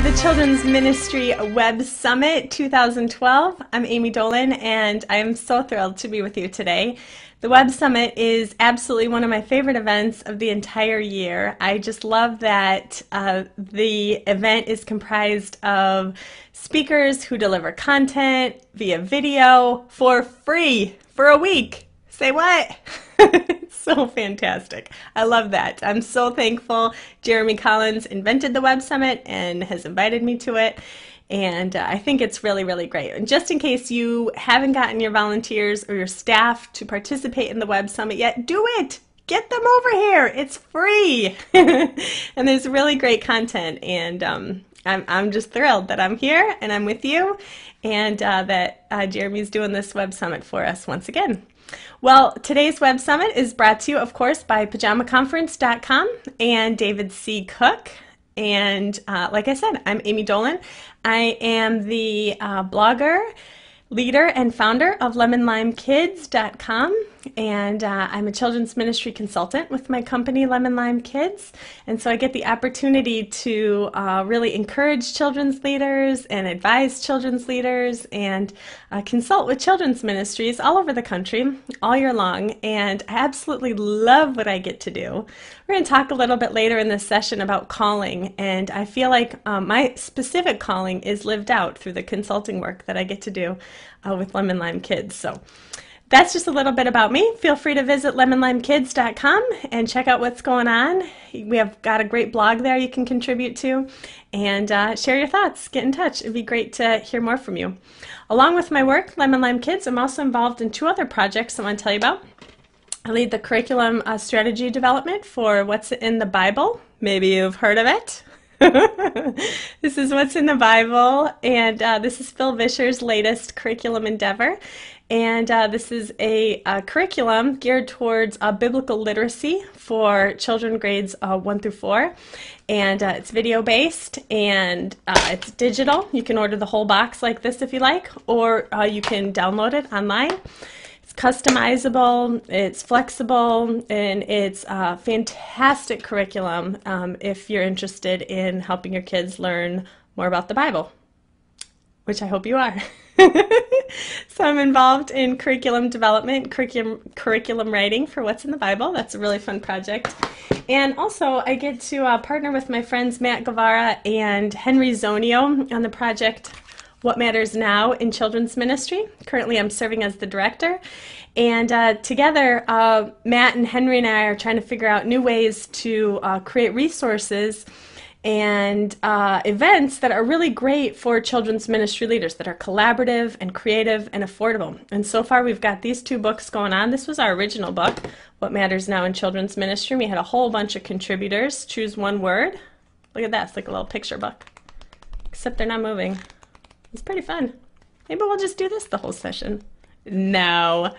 the Children's Ministry Web Summit 2012. I'm Amy Dolan, and I'm so thrilled to be with you today. The Web Summit is absolutely one of my favorite events of the entire year. I just love that the event is comprised of speakers who deliver content via video for free for a week. Say what? It's so fantastic. I love that. I'm so thankful Jeremy Collins invented the Web Summit and has invited me to it. And I think it's really, really great. And just in case you haven't gotten your volunteers or your staff to participate in the Web Summit yet, do it. Get them over here. It's free. And there's really great content. And I'm just thrilled that I'm here and I'm with you, and that Jeremy's doing this Web Summit for us once again. Well, today's Web Summit is brought to you, of course, by PajamaConference.com and David C. Cook. And like I said, I'm Amy Dolan. I am the blogger, leader, and founder of LemonLimeKids.com. And I'm a children's ministry consultant with my company, Lemon Lime Kids. And so I get the opportunity to really encourage children's leaders and advise children's leaders and consult with children's ministries all over the country all year long. And I absolutely love what I get to do. We're going to talk a little bit later in this session about calling. And I feel like my specific calling is lived out through the consulting work that I get to do with Lemon Lime Kids. So that's just a little bit about me. Feel free to visit lemonlimekids.com and check out what's going on. We have got a great blog there you can contribute to, and share your thoughts. Get in touch. It'd be great to hear more from you. Along with my work, Lemon Lime Kids, I'm also involved in two other projects I want to tell you about. I lead the curriculum strategy development for What's in the Bible. Maybe you've heard of it. This is What's in the Bible, and this is Phil Vischer's latest curriculum endeavor. And this is a curriculum geared towards biblical literacy for children grades 1 through 4. And it's video-based, and it's digital. You can order the whole box like this if you like, or you can download it online. It's customizable, it's flexible, and it's a fantastic curriculum if you're interested in helping your kids learn more about the Bible, which I hope you are. So I'm involved in curriculum development, curriculum writing for What's in the Bible. That's a really fun project. And also I get to partner with my friends Matt Guevara and Henry Zonio on the project What Matters Now in Children's Ministry. Currently I'm serving as the director. And together, Matt and Henry and I are trying to figure out new ways to create resources and events that are really great for children's ministry leaders, that are collaborative and creative and affordable. And so far we've got these two books going on. This was our original book, What Matters Now in Children's Ministry. We had a whole bunch of contributors choose one word. Look at that, it's like a little picture book, except they're not moving. It's pretty fun. Maybe we'll just do this the whole session. No.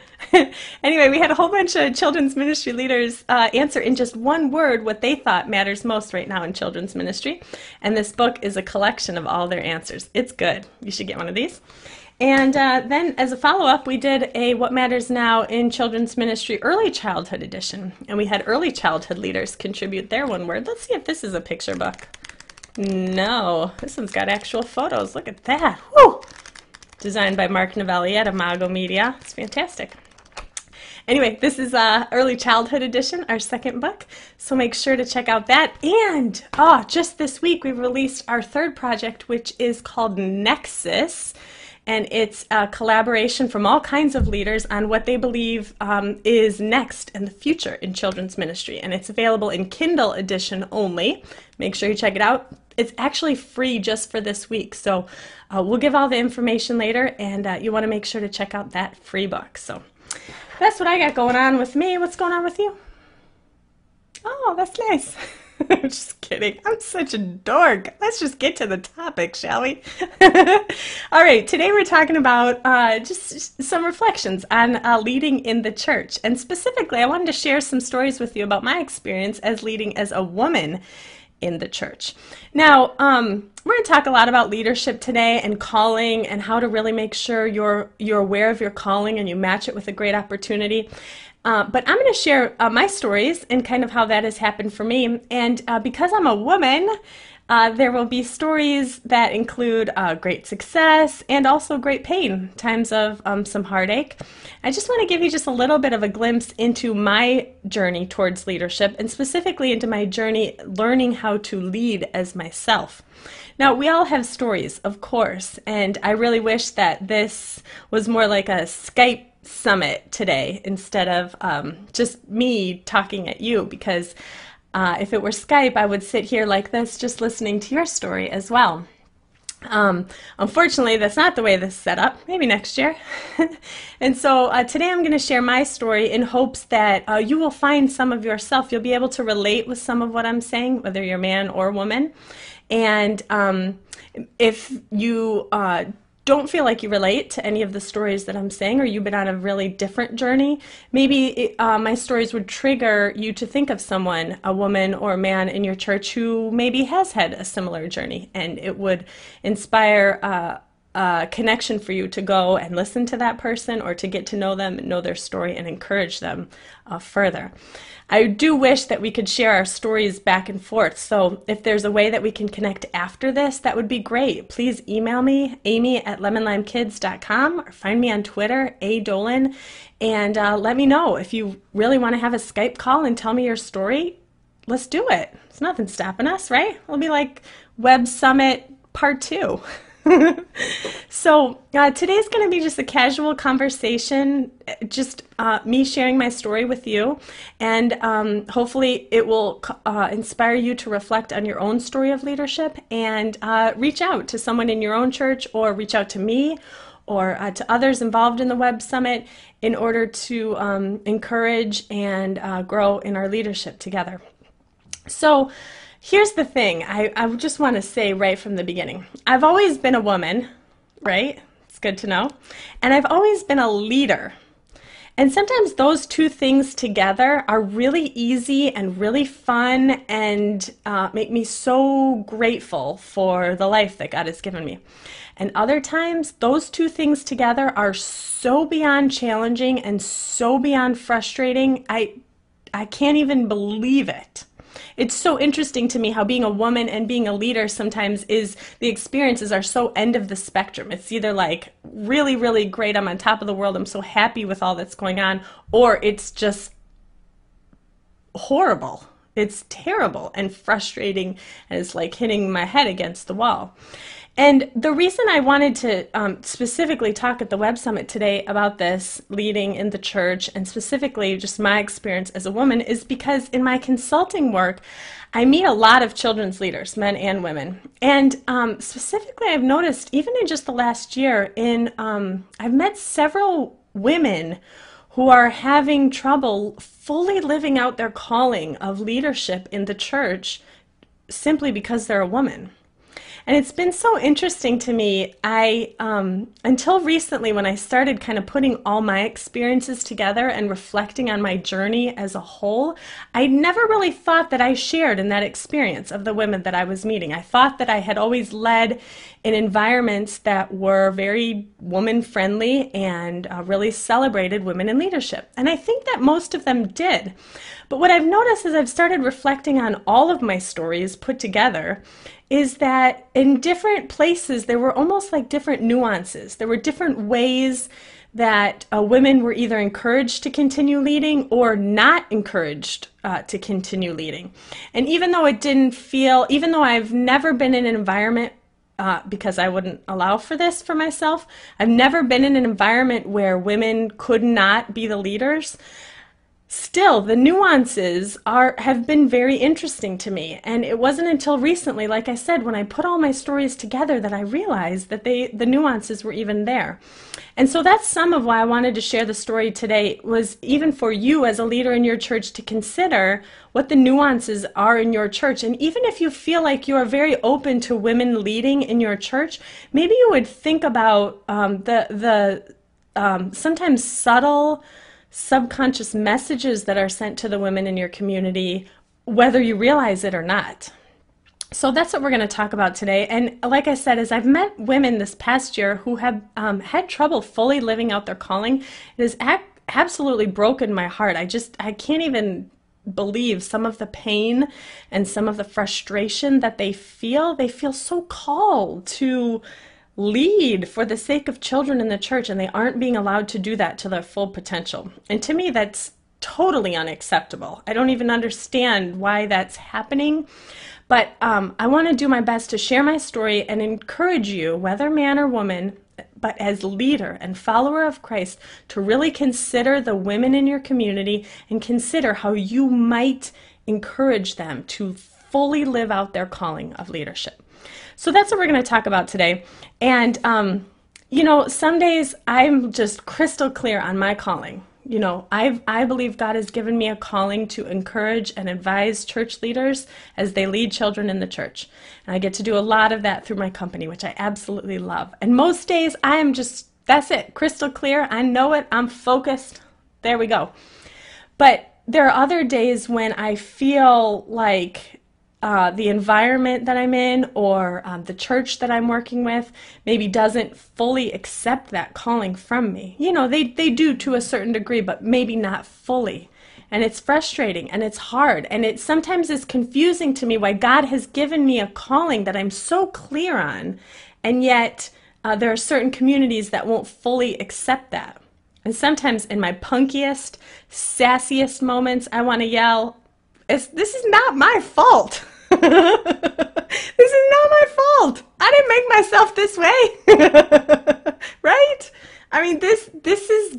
Anyway, we had a whole bunch of children's ministry leaders answer in just one word what they thought matters most right now in children's ministry. And this book is a collection of all their answers. It's good. You should get one of these. And then as a follow-up, we did a What Matters Now in Children's Ministry Early Childhood Edition. And we had early childhood leaders contribute their one word. Let's see if this is a picture book. No, this one's got actual photos. Look at that. Woo! Designed by Mark Novelli at Imago Media. It's fantastic. Anyway, this is Early Childhood Edition, our second book, so make sure to check out that. And just this week we released our third project, which is called Nexus, and it's a collaboration from all kinds of leaders on what they believe is next in the future in children's ministry. And it's available in Kindle edition only. Make sure you check it out. It's actually free just for this week, so we'll give all the information later, and you want to make sure to check out that free book. So that's what I got going on with me. What's going on with you? Oh, that's nice. I'm just kidding. I'm such a dork. Let's just get to the topic, shall we? All right, today we're talking about just some reflections on leading in the church. And specifically, I wanted to share some stories with you about my experience as leading as a woman in the church. Now, we're going to talk a lot about leadership today and calling and how to really make sure you're aware of your calling and you match it with a great opportunity. But I'm going to share my stories and kind of how that has happened for me. And because I'm a woman, There will be stories that include great success and also great pain, times of some heartache. I just want to give you just a little bit of a glimpse into my journey towards leadership, and specifically into my journey learning how to lead as myself. Now, we all have stories, of course, and I really wish that this was more like a Skype summit today instead of just me talking at you, because if it were Skype, I would sit here like this just listening to your story as well. Unfortunately, that's not the way this is set up. Maybe next year. And so today I'm going to share my story in hopes that you will find some of yourself. You'll be able to relate with some of what I'm saying, whether you're man or woman. And if you don't feel like you relate to any of the stories that I'm saying, or you've been on a really different journey, maybe my stories would trigger you to think of someone, a woman or a man in your church who maybe has had a similar journey, and it would inspire a connection for you to go and listen to that person, or to get to know them, know their story, and encourage them further. I do wish that we could share our stories back and forth, so if there's a way that we can connect after this, that would be great. Please email me, amy@lemonlimekids.com, or find me on Twitter, @dolan, and let me know if you really want to have a Skype call and tell me your story. Let's do it. There's nothing stopping us, right? It'll be like Web Summit Part 2. So today's going to be just a casual conversation, just me sharing my story with you, and hopefully it will inspire you to reflect on your own story of leadership, and reach out to someone in your own church, or reach out to me, or to others involved in the Web Summit, in order to encourage and grow in our leadership together. So here's the thing, I just want to say right from the beginning. I've always been a woman, right? It's good to know. And I've always been a leader. And sometimes those two things together are really easy and really fun, and make me so grateful for the life that God has given me. And other times, those two things together are so beyond challenging and so beyond frustrating, I can't even believe it. It's so interesting to me how being a woman and being a leader sometimes the experiences are so end of the spectrum. It's either like really, really great, I'm on top of the world, I'm so happy with all that's going on, or it's just horrible. It's terrible and frustrating, and it's like hitting my head against the wall. And the reason I wanted to specifically talk at the Web Summit today about this, leading in the church, and specifically just my experience as a woman, is because in my consulting work, I meet a lot of children's leaders, men and women. And specifically, I've noticed, even in just the last year, I've met several women who are having trouble fully living out their calling of leadership in the church simply because they're a woman. And it's been so interesting to me. Until recently, when I started kind of putting all my experiences together and reflecting on my journey as a whole, I never really thought that I shared in that experience of the women that I was meeting. I thought that I had always led in environments that were very woman-friendly and really celebrated women in leadership. And I think that most of them did. But what I've noticed as I've started reflecting on all of my stories put together is that in different places there were almost like different nuances. There were different ways that women were either encouraged to continue leading or not encouraged to continue leading. And even though I've never been in an environment, because I wouldn't allow for this for myself, I've never been in an environment where women could not be the leaders. Still, the nuances have been very interesting to me, and it wasn't until recently, like I said, when I put all my stories together, that I realized that the nuances were even there. And so that's some of why I wanted to share the story today, was even for you as a leader in your church to consider what the nuances are in your church. And even if you feel like you are very open to women leading in your church, maybe you would think about the sometimes subtle, subconscious messages that are sent to the women in your community, whether you realize it or not. So that's what we're going to talk about today. And like I said, as I've met women this past year who have had trouble fully living out their calling, it has absolutely broken my heart. I can't even believe some of the pain and some of the frustration that they feel so called to lead for the sake of children in the church, and they aren't being allowed to do that to their full potential. And to me, that's totally unacceptable. I don't even understand why that's happening. But I want to do my best to share my story and encourage you, whether man or woman, but as leader and follower of Christ, to really consider the women in your community and consider how you might encourage them to fully live out their calling of leadership. So that's what we're going to talk about today. And, some days I'm just crystal clear on my calling. I believe God has given me a calling to encourage and advise church leaders as they lead children in the church. And I get to do a lot of that through my company, which I absolutely love. And most days I am that's it, crystal clear. I know it. I'm focused. There we go. But there are other days when I feel like the environment that I'm in or the church that I'm working with maybe doesn't fully accept that calling from me. They do to a certain degree, but maybe not fully. And it's frustrating and it's hard. And it sometimes is confusing to me why God has given me a calling that I'm so clear on. And yet there are certain communities that won't fully accept that. And sometimes in my punkiest, sassiest moments, I want to yell, this is not my fault. This is not my fault. I didn't make myself this way. Right? I mean, this is,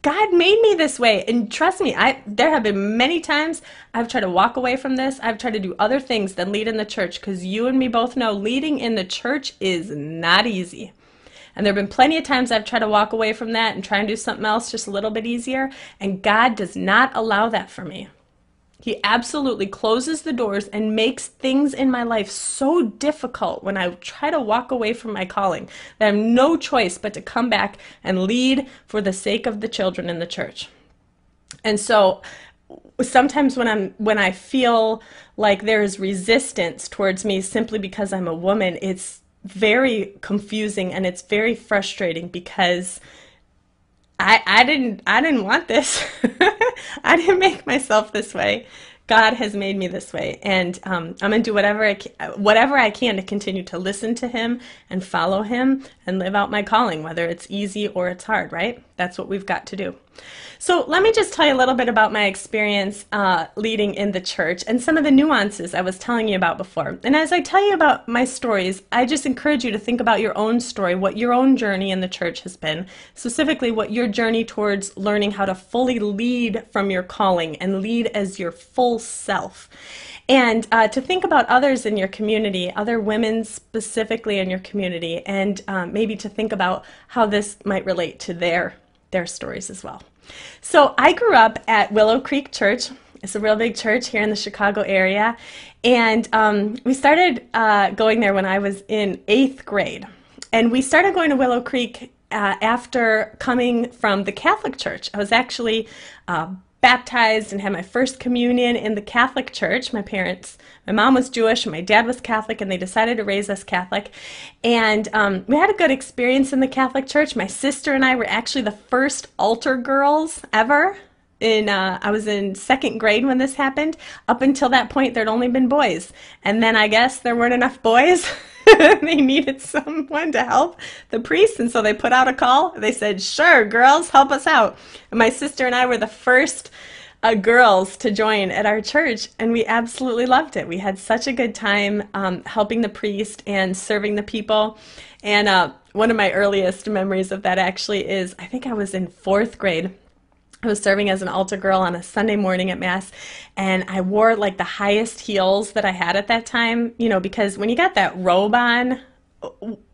God made me this way. And trust me, there have been many times I've tried to walk away from this. I've tried to do other things than lead in the church, because you and me both know leading in the church is not easy. And there have been plenty of times I've tried to walk away from that and try and do something else just a little bit easier. And God does not allow that for me. He absolutely closes the doors and makes things in my life so difficult when I try to walk away from my calling that I have no choice but to come back and lead for the sake of the children in the church. And so sometimes when I feel like there is resistance towards me simply because I'm a woman, it's very confusing and it's very frustrating, because I didn't want this. I didn't make myself this way. God has made me this way, and I'm going to do whatever I can to continue to listen to Him and follow Him and live out my calling, whether it's easy or it's hard, right? That's what we've got to do. So let me just tell you a little bit about my experience leading in the church and some of the nuances I was telling you about before. And as I tell you about my stories, I just encourage you to think about your own story, what your own journey in the church has been, specifically what your journey towards learning how to fully lead from your calling and lead as your full self. And to think about others in your community, other women specifically in your community, and maybe to think about how this might relate to their stories as well. So I grew up at Willow Creek Church. It's a real big church here in the Chicago area. And we started going there when I was in 8th grade. And we started going to Willow Creek after coming from the Catholic Church. I was actually baptized and had my first communion in the Catholic Church. My mom was Jewish and my dad was Catholic, and they decided to raise us Catholic. And we had a good experience in the Catholic Church. My sister and I were actually the first altar girls ever. I was in 2nd grade when this happened. Up until that point, there'd only been boys. And then I guess there weren't enough boys. They needed someone to help the priest, and so they put out a call. They said, "Sure, girls, help us out." And my sister and I were the first girls to join at our church, and we absolutely loved it. We had such a good time helping the priest and serving the people. And one of my earliest memories of that actually is, I think I was in 4th grade. I was serving as an altar girl on a Sunday morning at Mass, and I wore like the highest heels that I had at that time, because when you got that robe on,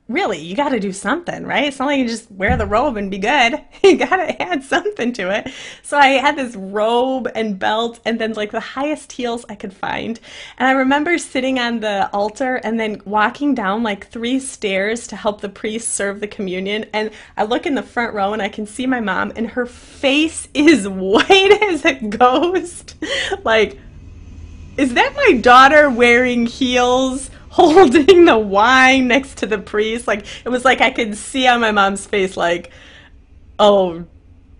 really, you got to do something, right? It's not like you just wear the robe and be good. You got to add something to it. So I had this robe and belt and then like the highest heels I could find. And I remember sitting on the altar and then walking down like 3 stairs to help the priest serve the communion. And I look in the front row and I can see my mom, and her face is white as a ghost. Like, is that my daughter wearing heels, holding the wine next to the priest? Like, it was like I could see on my mom's face, like, oh,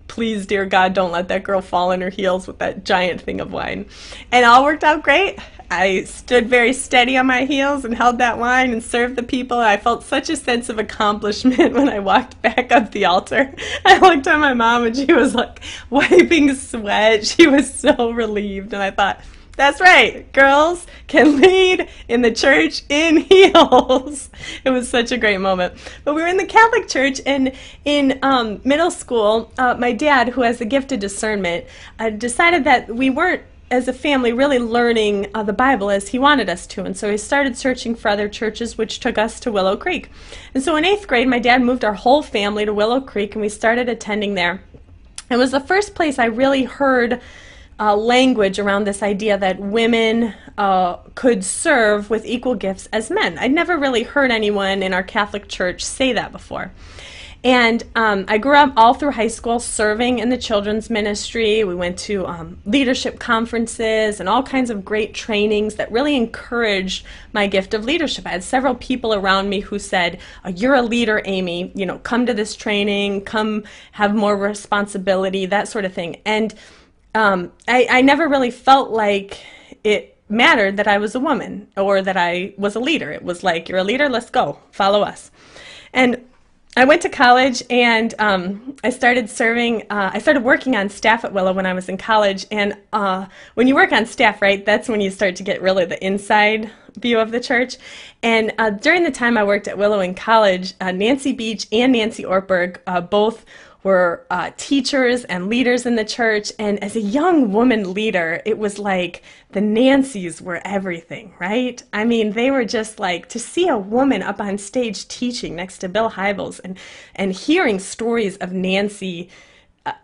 please, dear God, don't let that girl fall on her heels with that giant thing of wine. And all worked out great. I stood very steady on my heels and held that wine and served the people. I felt such a sense of accomplishment when I walked back up the altar. I looked at my mom and she was like wiping sweat. She was so relieved. And I thought, that's right, girls can lead in the church in heels. It was such a great moment. But we were in the Catholic church, and in middle school, my dad, who has the gift of discernment, decided that we weren't, as a family, really learning the Bible as he wanted us to. And so he started searching for other churches, which took us to Willow Creek. And so in 8th grade, my dad moved our whole family to Willow Creek, and we started attending there. It was the first place I really heard language around this idea that women could serve with equal gifts as men. I'd never really heard anyone in our Catholic church say that before. And I grew up all through high school serving in the children's ministry. We went to leadership conferences and all kinds of great trainings that really encouraged my gift of leadership. I had several people around me who said, "You're a leader, Amy. You know, come to this training, come have more responsibility," that sort of thing. And I never really felt like it mattered that I was a woman or that I was a leader. It was like, you're a leader, let's go, follow us. And I went to college, and I started serving, I started working on staff at Willow when I was in college. And when you work on staff, right, that's when you start to get really the inside view of the church. And during the time I worked at Willow in college, Nancy Beach and Nancy Ortberg both were teachers and leaders in the church. And as a young woman leader, it was like the Nancys were everything, right? I mean, they were just like, to see a woman up on stage teaching next to Bill Hybels and hearing stories of Nancy,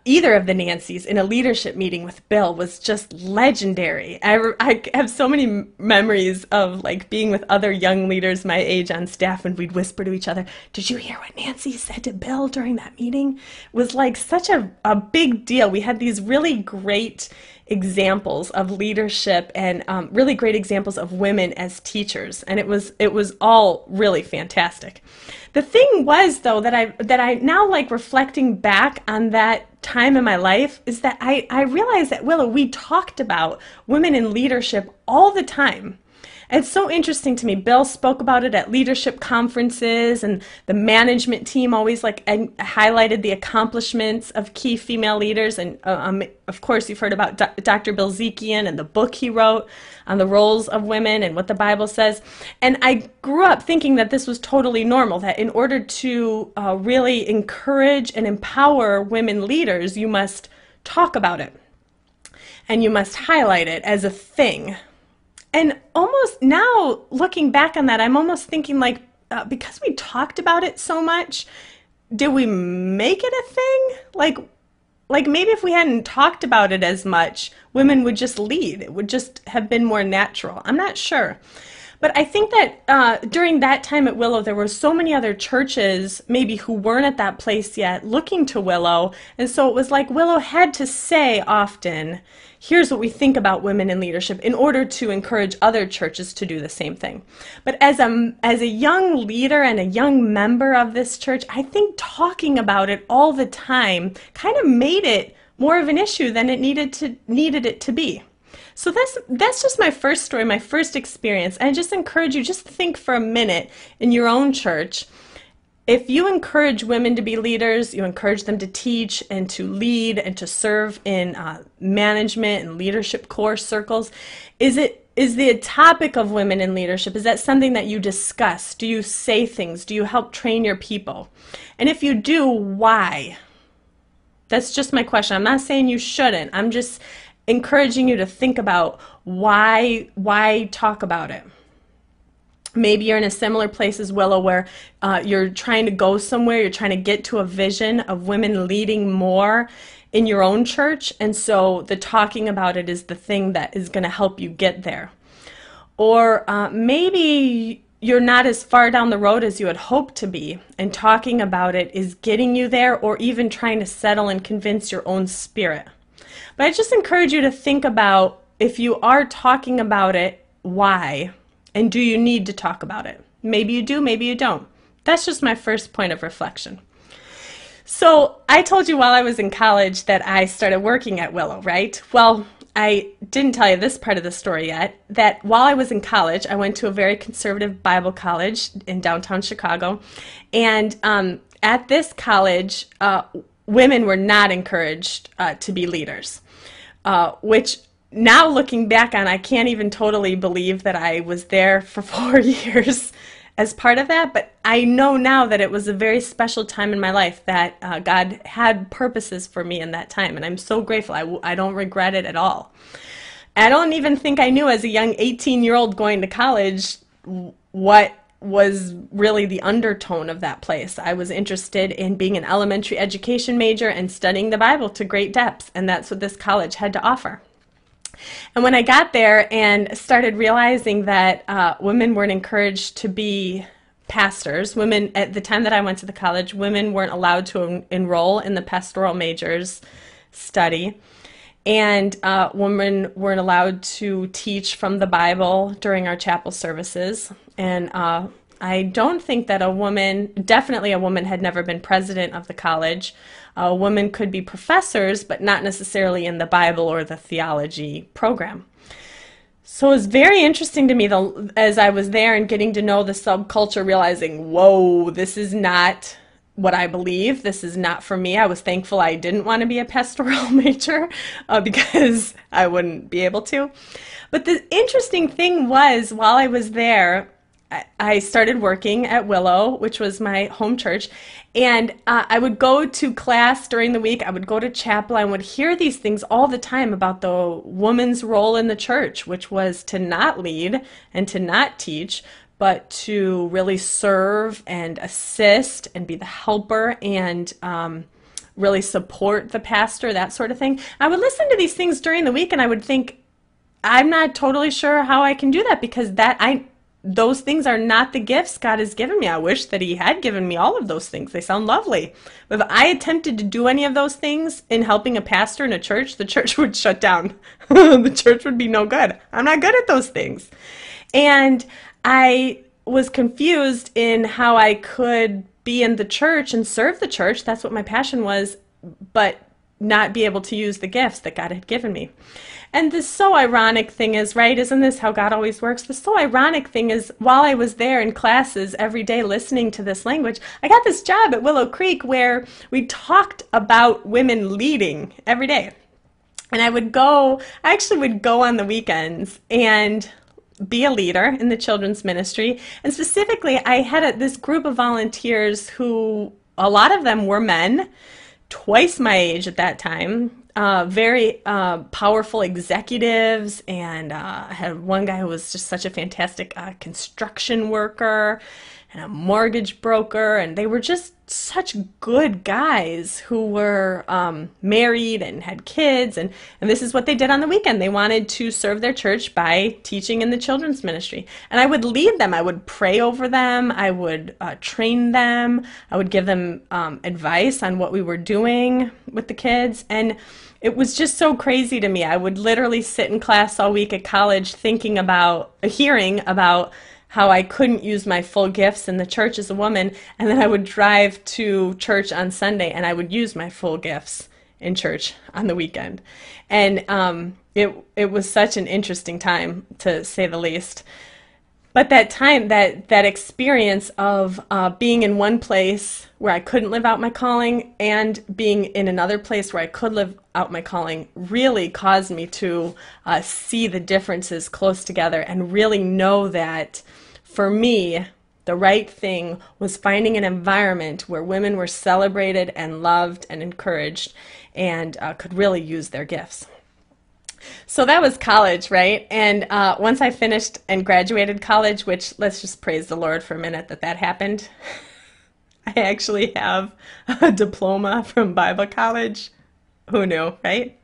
either of the Nancys in a leadership meeting with Bill was just legendary. I have so many memories of like being with other young leaders my age on staff, and we'd whisper to each other, "Did you hear what Nancy said to Bill during that meeting?" It was like such a big deal. We had these really great examples of leadership and really great examples of women as teachers, and it was all really fantastic. The thing was, though, that I now, like, reflecting back on that time in my life, is that I realized at Willow we talked about women in leadership all the time. It's so interesting to me. Bill spoke about it at leadership conferences, and the management team always highlighted the accomplishments of key female leaders. And of course, you've heard about Dr. Bill Zekian and the book he wrote on the roles of women and what the Bible says. And I grew up thinking that this was totally normal, that in order to really encourage and empower women leaders, you must talk about it and you must highlight it as a thing. And almost now, looking back on that, I'm almost thinking like, because we talked about it so much, did we make it a thing? Like maybe if we hadn't talked about it as much, women would just lead. It would just have been more natural. I'm not sure. But I think that during that time at Willow, there were so many other churches maybe who weren't at that place yet looking to Willow. And so it was like Willow had to say often, here's what we think about women in leadership, in order to encourage other churches to do the same thing. But as a young leader and a young member of this church, I think talking about it all the time kind of made it more of an issue than it needed it to be. So that's just my first story, my first experience. And I just encourage you, just think for a minute in your own church. If you encourage women to be leaders, you encourage them to teach and to lead and to serve in management and leadership core circles, is the topic of women in leadership, is that something that you discuss? Do you say things? Do you help train your people? And if you do, why? That's just my question. I'm not saying you shouldn't. I'm just encouraging you to think about why talk about it. Maybe you're in a similar place as Willow, where you're trying to go somewhere, you're trying to get to a vision of women leading more in your own church, and so the talking about it is the thing that is going to help you get there. Or maybe you're not as far down the road as you had hoped to be, and talking about it is getting you there, or even trying to settle and convince your own spirit. But I just encourage you to think about, if you are talking about it, why? And do you need to talk about it? Maybe you do, maybe you don't. That's just my first point of reflection. So I told you while I was in college that I started working at Willow, right? Well, I didn't tell you this part of the story yet, that while I was in college, I went to a very conservative Bible college in downtown Chicago. And at this college, women were not encouraged to be leaders, which now looking back on, I can't even totally believe that I was there for 4 years as part of that, but I know now that it was a very special time in my life, that God had purposes for me in that time, and I'm so grateful. I don't regret it at all. I don't even think I knew as a young 18-year-old going to college what was really the undertone of that place. I was interested in being an elementary education major and studying the Bible to great depths, and that's what this college had to offer. And when I got there and started realizing that women weren't encouraged to be pastors, women, at the time that I went to the college, women weren't allowed to enroll in the pastoral majors study, and women weren't allowed to teach from the Bible during our chapel services. And I don't think that definitely a woman had never been president of the college. Women could be professors, but not necessarily in the Bible or the theology program. So it was very interesting to me as I was there and getting to know the subculture, realizing, whoa, this is not what I believe. This is not for me. I was thankful I didn't want to be a pastoral major because I wouldn't be able to. But the interesting thing was, while I was there, I started working at Willow, which was my home church, and I would go to class during the week. I would go to chapel. I would hear these things all the time about the woman's role in the church, which was to not lead and to not teach, but to really serve and assist and be the helper and really support the pastor, that sort of thing. I would listen to these things during the week, and I would think, I'm not totally sure how I can do that, because those things are not the gifts God has given me. I wish that He had given me all of those things. They sound lovely. But if I attempted to do any of those things in helping a pastor in a church, the church would shut down. The church would be no good. I'm not good at those things. And I was confused in how I could be in the church and serve the church. That's what my passion was, but not be able to use the gifts that God had given me. And the so ironic thing is, right, isn't this how God always works? The so ironic thing is, while I was there in classes every day listening to this language, I got this job at Willow Creek where we talked about women leading every day. And I actually would go on the weekends and be a leader in the children's ministry. And specifically, I had this group of volunteers who, a lot of them were men, twice my age at that time, very powerful executives, and I had one guy who was just such a fantastic construction worker and a mortgage broker, and they were just such good guys who were married and had kids, and this is what they did on the weekend. They wanted to serve their church by teaching in the children's ministry. And I would lead them. I would pray over them. I would train them. I would give them advice on what we were doing with the kids. And it was just so crazy to me. I would literally sit in class all week at college hearing about how I couldn't use my full gifts in the church as a woman, and then I would drive to church on Sunday and I would use my full gifts in church on the weekend. And it was such an interesting time, to say the least. But that time, that experience of being in one place where I couldn't live out my calling and being in another place where I could live out my calling really caused me to see the differences close together and really know that for me, the right thing was finding an environment where women were celebrated and loved and encouraged and could really use their gifts. So that was college, right? And once I finished and graduated college, which let's just praise the Lord for a minute that happened, I actually have a diploma from Bible college. Who knew, right?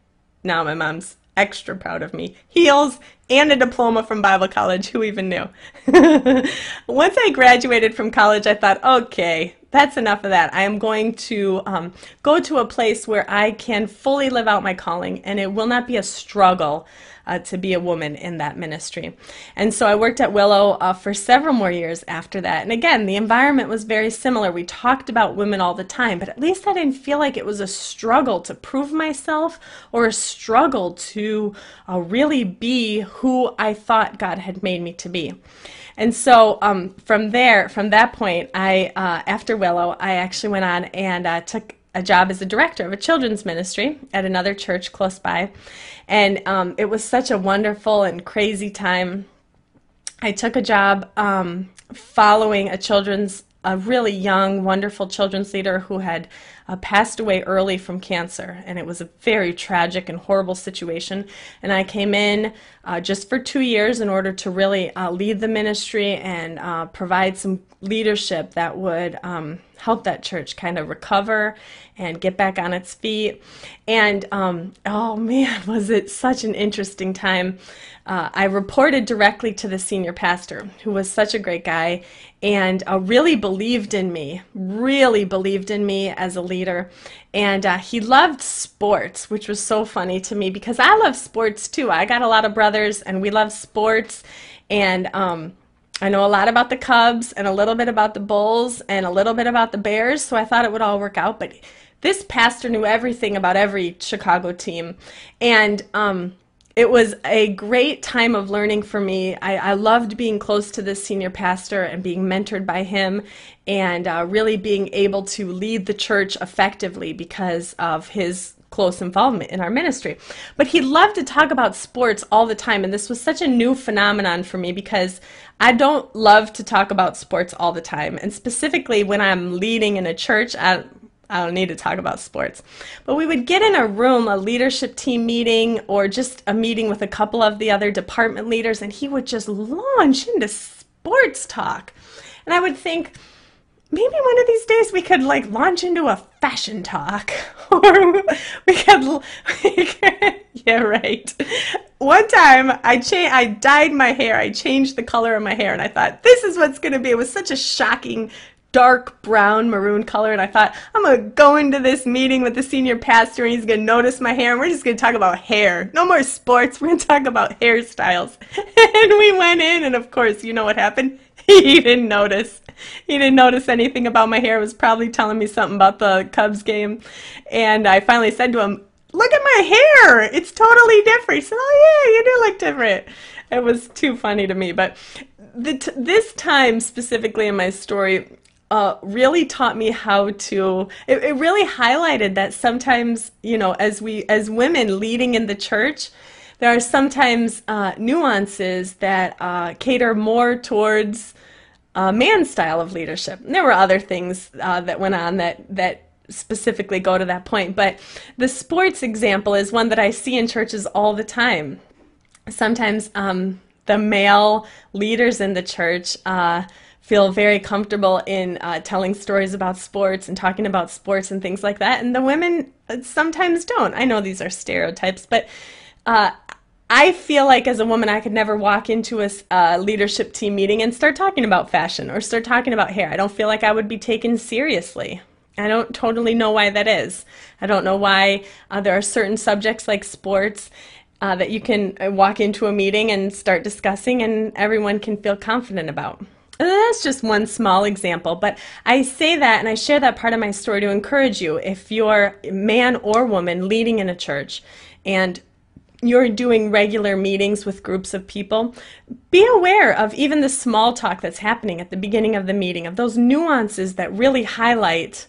Now my mom's extra proud of me. Heels and a diploma from Bible college. Who even knew? Once I graduated from college, I thought, okay, that's enough of that. I am going to go to a place where I can fully live out my calling, and it will not be a struggle to be a woman in that ministry. And so I worked at Willow for several more years after that. And again, the environment was very similar. We talked about women all the time, but at least I didn't feel like it was a struggle to prove myself or a struggle to really be who I thought God had made me to be. And so from that point, after Willow, I actually went on and took a job as a director of a children's ministry at another church close by. And it was such a wonderful and crazy time. I took a job following a really young, wonderful children's leader who had passed away early from cancer. And it was a very tragic and horrible situation. And I came in just for 2 years in order to really lead the ministry and provide some leadership that would help that church kind of recover and get back on its feet. And oh man, was it such an interesting time. I reported directly to the senior pastor, who was such a great guy and really believed in me as a leader. And he loved sports, which was so funny to me because I love sports too. I got a lot of brothers and we love sports. And I know a lot about the Cubs and a little bit about the Bulls and a little bit about the Bears, so I thought it would all work out. But this pastor knew everything about every Chicago team. And it was a great time of learning for me. I loved being close to this senior pastor and being mentored by him and really being able to lead the church effectively because of his close involvement in our ministry. But he loved to talk about sports all the time, and this was such a new phenomenon for me because I don't love to talk about sports all the time, and specifically when I'm leading in a church, I don't need to talk about sports. But we would get in a room, a leadership team meeting, or just a meeting with a couple of the other department leaders, and he would just launch into sports talk. And I would think, maybe one of these days we could like launch into a fashion talk, or we could yeah, right. One time I dyed my hair. I changed the color of my hair, and I thought, this is what's going to be. It was such a shocking dark brown maroon color, and I thought, I'm going to go into this meeting with the senior pastor and he's going to notice my hair and we're just going to talk about hair. No more sports, we're going to talk about hairstyles. And we went in, and of course, you know what happened? He didn't notice. He didn't notice anything about my hair. He was probably telling me something about the Cubs game. And I finally said to him, look at my hair, it's totally different. He said, oh yeah, you do look different. It was too funny to me. But this time specifically in my story, really taught me how to, it really highlighted that sometimes, you know, as women leading in the church, there are sometimes nuances that cater more towards man's style of leadership. And there were other things that went on that specifically go to that point. But the sports example is one that I see in churches all the time. Sometimes the male leaders in the church feel very comfortable in telling stories about sports and talking about sports and things like that, and the women sometimes don't. I know these are stereotypes, but I feel like as a woman I could never walk into a leadership team meeting and start talking about fashion or start talking about hair. I don't feel like I would be taken seriously. I don't totally know why that is. I don't know why there are certain subjects like sports that you can walk into a meeting and start discussing and everyone can feel confident about. And that's just one small example, but I say that and I share that part of my story to encourage you. If you're man or woman leading in a church and you're doing regular meetings with groups of people, be aware of even the small talk that's happening at the beginning of the meeting, of those nuances that really highlight,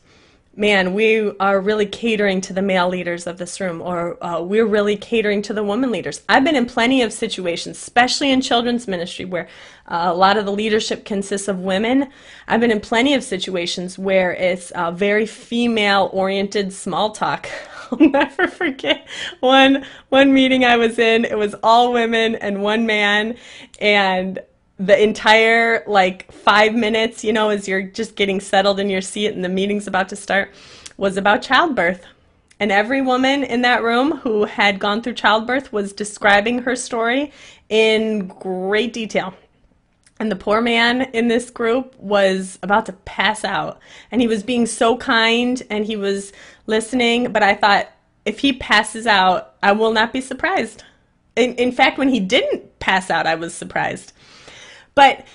man, we are really catering to the male leaders of this room, or we're really catering to the woman leaders. I've been in plenty of situations, especially in children's ministry, where a lot of the leadership consists of women. I've been in plenty of situations where it's very female-oriented small talk. I'll never forget one meeting I was in. It was all women and one man, and the entire, like, 5 minutes, you know, as you're just getting settled in your seat and the meeting's about to start, was about childbirth. And every woman in that room who had gone through childbirth was describing her story in great detail. And the poor man in this group was about to pass out. And he was being so kind and he was listening, but I thought, if he passes out, I will not be surprised. In fact, when he didn't pass out, I was surprised. But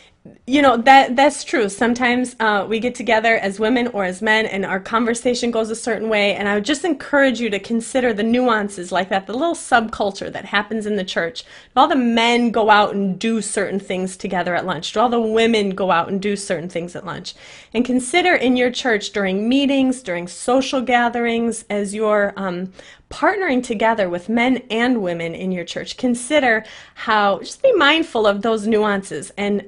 you know, that's true. Sometimes we get together as women or as men and our conversation goes a certain way, and I would just encourage you to consider the nuances like that, the little subculture that happens in the church. Do all the men go out and do certain things together at lunch? Do all the women go out and do certain things at lunch? And consider in your church during meetings, during social gatherings, as you're partnering together with men and women in your church, consider how, just be mindful of those nuances and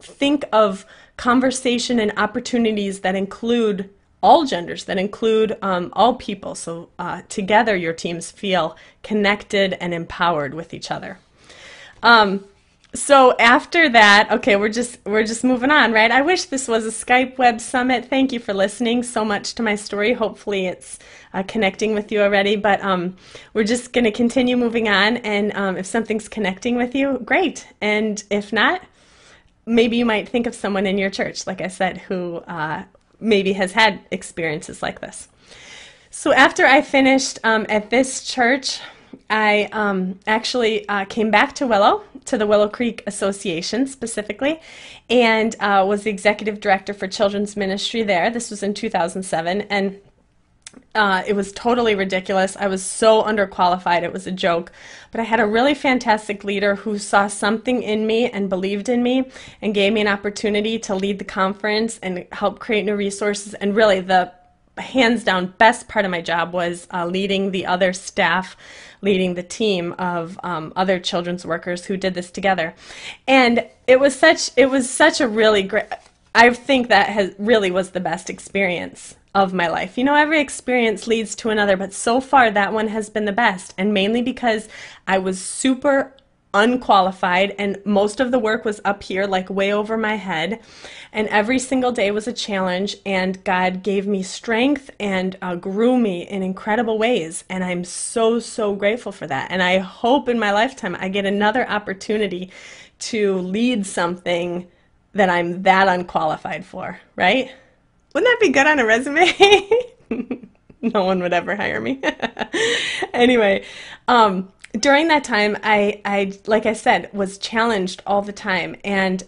think of conversation and opportunities that include all genders, that include all people. So together your teams feel connected and empowered with each other. So after that, okay, we're just moving on, right? I wish this was a Skype Web Summit. Thank you for listening so much to my story. Hopefully it's connecting with you already, but we're just going to continue moving on, and if something's connecting with you, great. And if not, maybe you might think of someone in your church, like I said, who maybe has had experiences like this. So after I finished at this church, I actually came back to the Willow Creek Association specifically, and was the executive director for children's ministry there. This was in 2007, and it was totally ridiculous. I was so underqualified, it was a joke. But I had a really fantastic leader who saw something in me and believed in me and gave me an opportunity to lead the conference and help create new resources. And really the hands down best part of my job was leading the other staff, leading the team of other children's workers who did this together. And it was such a really great, I think that really was the best experience of my life. You know, every experience leads to another, but so far that one has been the best, and mainly because I was super unqualified and most of the work was up here, like way over my head, and every single day was a challenge, and God gave me strength and grew me in incredible ways, and I'm so grateful for that. And I hope in my lifetime I get another opportunity to lead something that I'm that unqualified for, right? Wouldn't that be good on a resume? No one would ever hire me. Anyway, during that time, I, like I said, was challenged all the time. And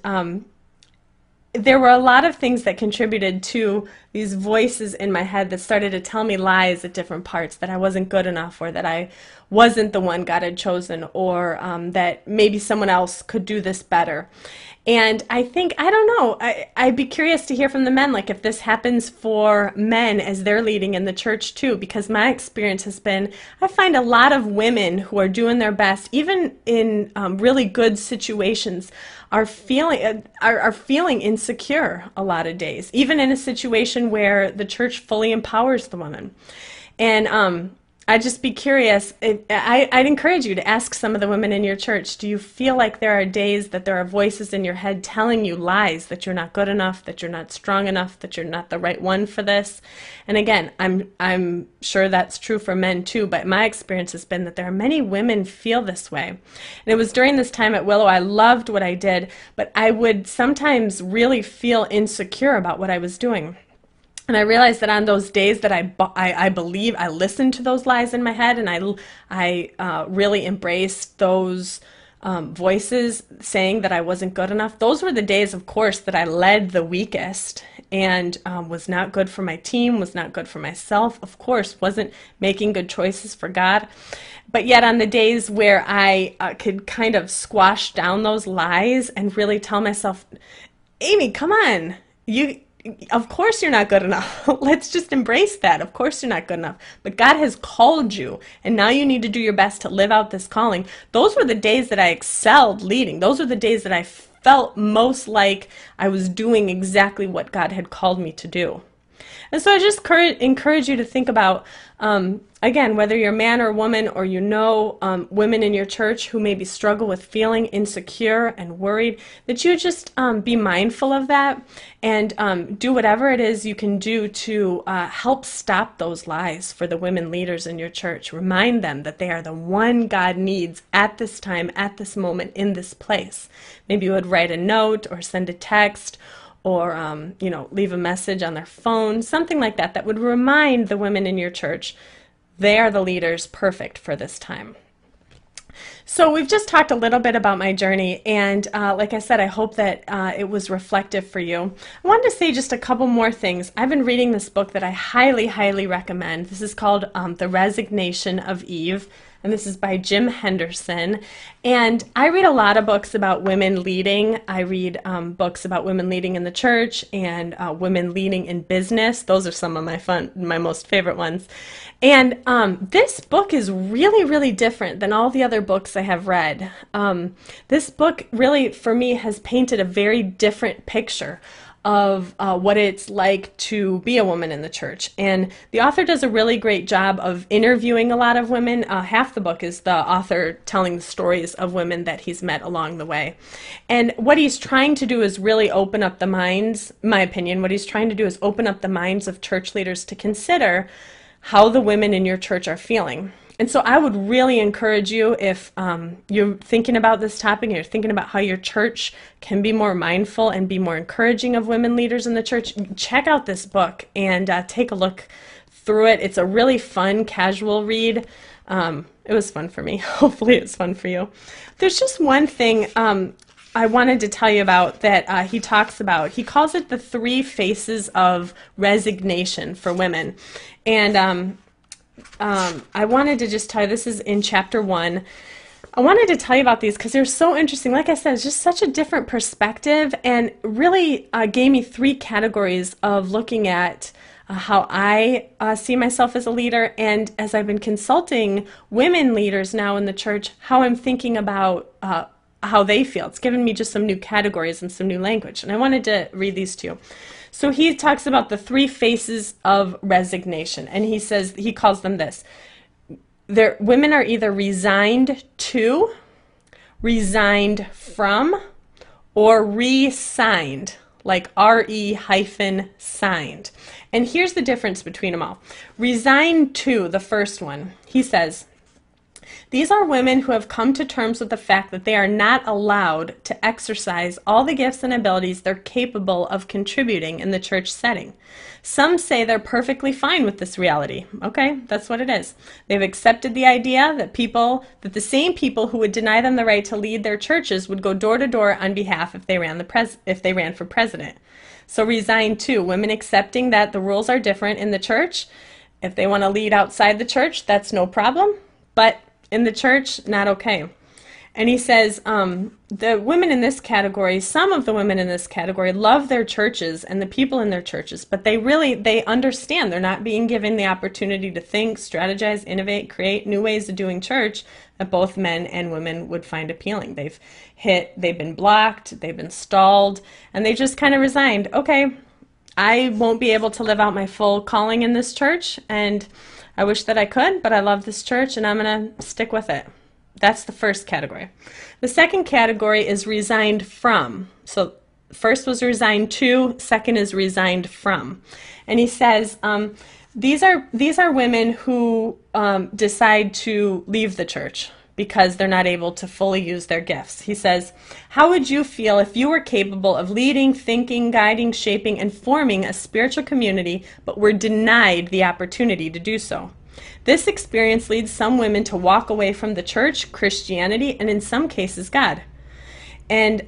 there were a lot of things that contributed to these voices in my head that started to tell me lies at different parts, that I wasn't good enough, or that I wasn't the one God had chosen, or that maybe someone else could do this better. And I think, I don't know, I'd be curious to hear from the men, like if this happens for men as they're leading in the church too, because my experience has been, I find a lot of women who are doing their best, even in really good situations, are feeling insecure a lot of days, even in a situation where the church fully empowers the woman. And I'd just be curious. I'd encourage you to ask some of the women in your church, do you feel like there are days that there are voices in your head telling you lies, that you're not good enough, that you're not strong enough, that you're not the right one for this? And again, I'm sure that's true for men too, but my experience has been that there are many women feel this way. And it was during this time at Willow, I loved what I did, but I would sometimes really feel insecure about what I was doing. And I realized that on those days that I believe I listened to those lies in my head, and I really embraced those voices saying that I wasn't good enough. Those were the days, of course, that I led the weakest and was not good for my team, was not good for myself, of course, wasn't making good choices for God. But yet on the days where I could kind of squash down those lies and really tell myself, Amy, come on, of course you're not good enough. Let's just embrace that. Of course you're not good enough. But God has called you, and now you need to do your best to live out this calling. Those were the days that I excelled leading. Those were the days that I felt most like I was doing exactly what God had called me to do. And so I just encourage you to think about, again, whether you're a man or a woman, or you know women in your church who maybe struggle with feeling insecure and worried, that you just be mindful of that and do whatever it is you can do to help stop those lies for the women leaders in your church. Remind them that they are the one God needs at this time, at this moment, in this place. Maybe you would write a note or send a text, or leave a message on their phone, something like that, that would remind the women in your church they are the leaders perfect for this time. So we've just talked a little bit about my journey, and like I said, I hope that it was reflective for you. I wanted to say just a couple more things. I've been reading this book that I highly, highly recommend. This is called The Resignation of Eve, and this is by Jim Henderson. And I read a lot of books about women leading. I read books about women leading in the church and women leading in business. Those are some of my most favorite ones. And this book is really, really different than all the other books I have read. This book really, for me, has painted a very different picture of what it's like to be a woman in the church. And the author does a really great job of interviewing a lot of women. Half the book is the author telling the stories of women that he's met along the way. And what he's trying to do is really open up the minds, in my opinion, what he's trying to do is open up the minds of church leaders to consider how the women in your church are feeling. And so I would really encourage you, if you're thinking about this topic, and you're thinking about how your church can be more mindful and be more encouraging of women leaders in the church, check out this book and take a look through it. It's a really fun, casual read. It was fun for me. Hopefully it's fun for you. There's just one thing I wanted to tell you about that he talks about. He calls it the 3 faces of resignation for women. And I wanted to just tell you, this is in chapter 1. I wanted to tell you about these because they're so interesting. Like I said, it's just such a different perspective, and really gave me 3 categories of looking at how I see myself as a leader, and as I've been consulting women leaders now in the church, how I'm thinking about how they feel. It's given me just some new categories and some new language, and I wanted to read these to you. So he talks about the 3 faces of resignation, and he says, he calls them this. Women are either resigned to, resigned from, or re-signed, like R-E-signed. And here's the difference between them all. Resigned to, the first one, he says, these are women who have come to terms with the fact that they are not allowed to exercise all the gifts and abilities they're capable of contributing in the church setting. Some say they're perfectly fine with this reality. Okay, that's what it is. They've accepted the idea that the same people who would deny them the right to lead their churches would go door to door on behalf if they ran for president. So resigned to, women accepting that the rules are different in the church. If they want to lead outside the church, that's no problem. But in the church, not okay. And he says the women in this category, some of the women in this category love their churches and the people in their churches, but they understand they're not being given the opportunity to think, strategize, innovate, create new ways of doing church that both men and women would find appealing. They've been blocked, they've been stalled, and they just kind of resigned. Okay, I won't be able to live out my full calling in this church, and I wish that I could, but I love this church and I'm going to stick with it. That's the first category. The second category is resigned from. So first was resigned to, second is resigned from. And he says these are women who decide to leave the church because they're not able to fully use their gifts. He says, how would you feel if you were capable of leading, thinking, guiding, shaping, and forming a spiritual community, but were denied the opportunity to do so? This experience leads some women to walk away from the church, Christianity, and in some cases, God. And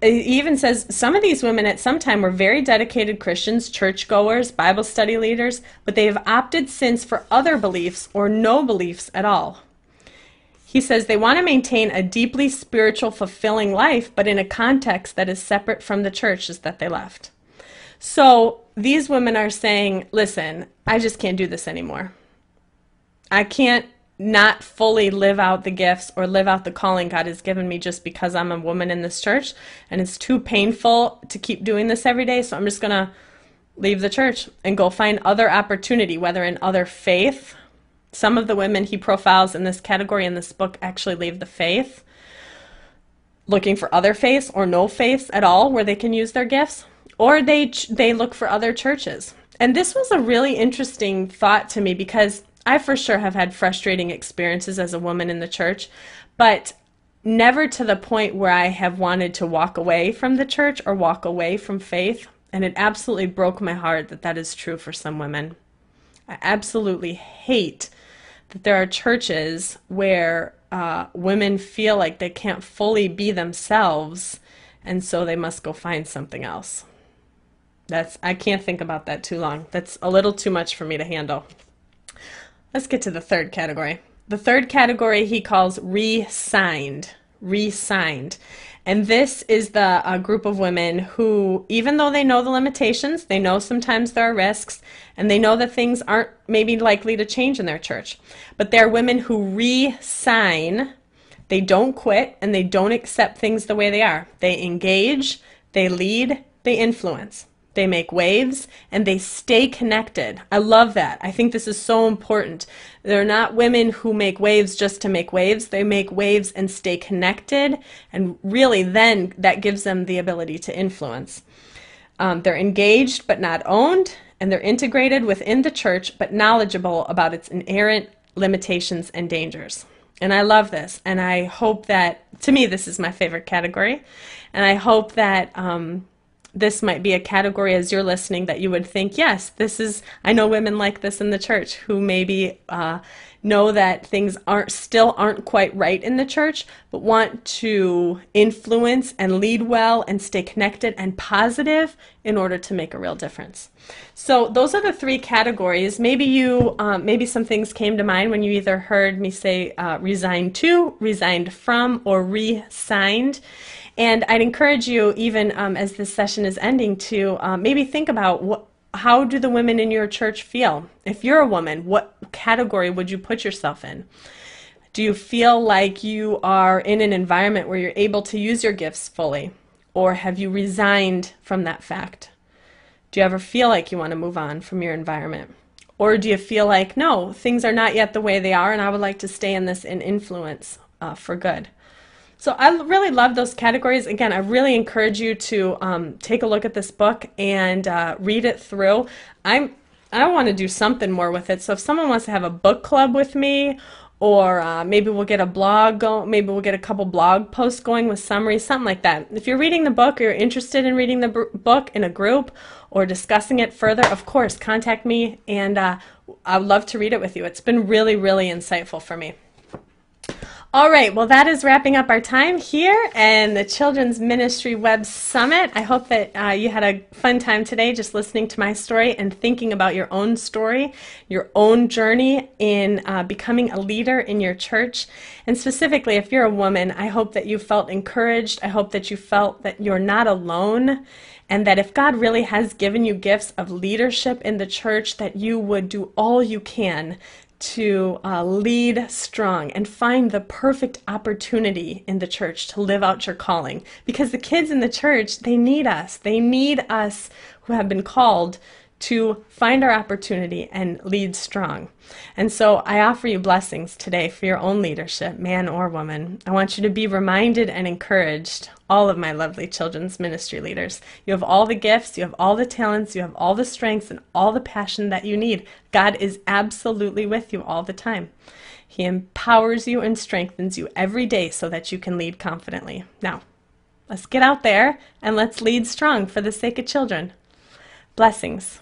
he even says some of these women at some time were very dedicated Christians, churchgoers, Bible study leaders, but they have opted since for other beliefs or no beliefs at all. He says they want to maintain a deeply spiritual, fulfilling life, but in a context that is separate from the churches that they left. So these women are saying, listen, I just can't do this anymore. I can't not fully live out the gifts or live out the calling God has given me just because I'm a woman in this church, and it's too painful to keep doing this every day, so I'm just going to leave the church and go find other opportunity, whether in other faith. Some of the women he profiles in this category in this book actually leave the faith, looking for other faiths or no faiths at all where they can use their gifts, or they look for other churches. And this was a really interesting thought to me because I for sure have had frustrating experiences as a woman in the church, but never to the point where I have wanted to walk away from the church or walk away from faith. And it absolutely broke my heart that that is true for some women. I absolutely hate that there are churches where women feel like they can't fully be themselves, and so they must go find something else. I can't think about that too long. That's a little too much for me to handle. Let's get to the third category. The third category he calls re-signed. Re-signed. And this is the group of women who, even though they know the limitations, they know sometimes there are risks, and they know that things aren't maybe likely to change in their church, but they're women who re-sign. They don't quit, and they don't accept things the way they are. They engage, they lead, they influence. They make waves, and they stay connected. I love that. I think this is so important. They're not women who make waves just to make waves. They make waves and stay connected, and really then that gives them the ability to influence. They're engaged but not owned, and they're integrated within the church but knowledgeable about its inherent limitations and dangers. And I love this, and I hope that, to me, this is my favorite category, and I hope that this might be a category as you're listening that you would think, yes, I know women like this in the church who maybe know that things still aren't quite right in the church, but want to influence and lead well and stay connected and positive in order to make a real difference. So those are the three categories. Maybe some things came to mind when you either heard me say resigned to, resigned from, or re-signed. And I'd encourage you, even as this session is ending, to maybe think about how do the women in your church feel? If you're a woman, what category would you put yourself in? Do you feel like you are in an environment where you're able to use your gifts fully? Or have you resigned from that fact? Do you ever feel like you want to move on from your environment? Or do you feel like, no, things are not yet the way they are, and I would like to stay in this and influence for good? So I really love those categories. Again, I really encourage you to take a look at this book and read it through. I want to do something more with it. So if someone wants to have a book club with me, or maybe we'll get a blog going, maybe we'll get a couple blog posts going with summaries, something like that. If you're reading the book or you're interested in reading the book in a group or discussing it further, of course, contact me, and I would love to read it with you. It's been really, really insightful for me. All right, well, that is wrapping up our time here and the Children's Ministry Web Summit. I hope that you had a fun time today just listening to my story and thinking about your own story, your own journey in becoming a leader in your church. And specifically, if you're a woman, I hope that you felt encouraged. I hope that you felt that you're not alone, and that if God really has given you gifts of leadership in the church, that you would do all you can to lead strong and find the perfect opportunity in the church to live out your calling. Because the kids in the church, they need us. They need us who have been called to find our opportunity and lead strong. And so I offer you blessings today for your own leadership, man or woman. I want you to be reminded and encouraged, all of my lovely children's ministry leaders. You have all the gifts, you have all the talents, you have all the strengths and all the passion that you need. God is absolutely with you all the time. He empowers you and strengthens you every day so that you can lead confidently. Now, let's get out there and let's lead strong for the sake of children. Blessings.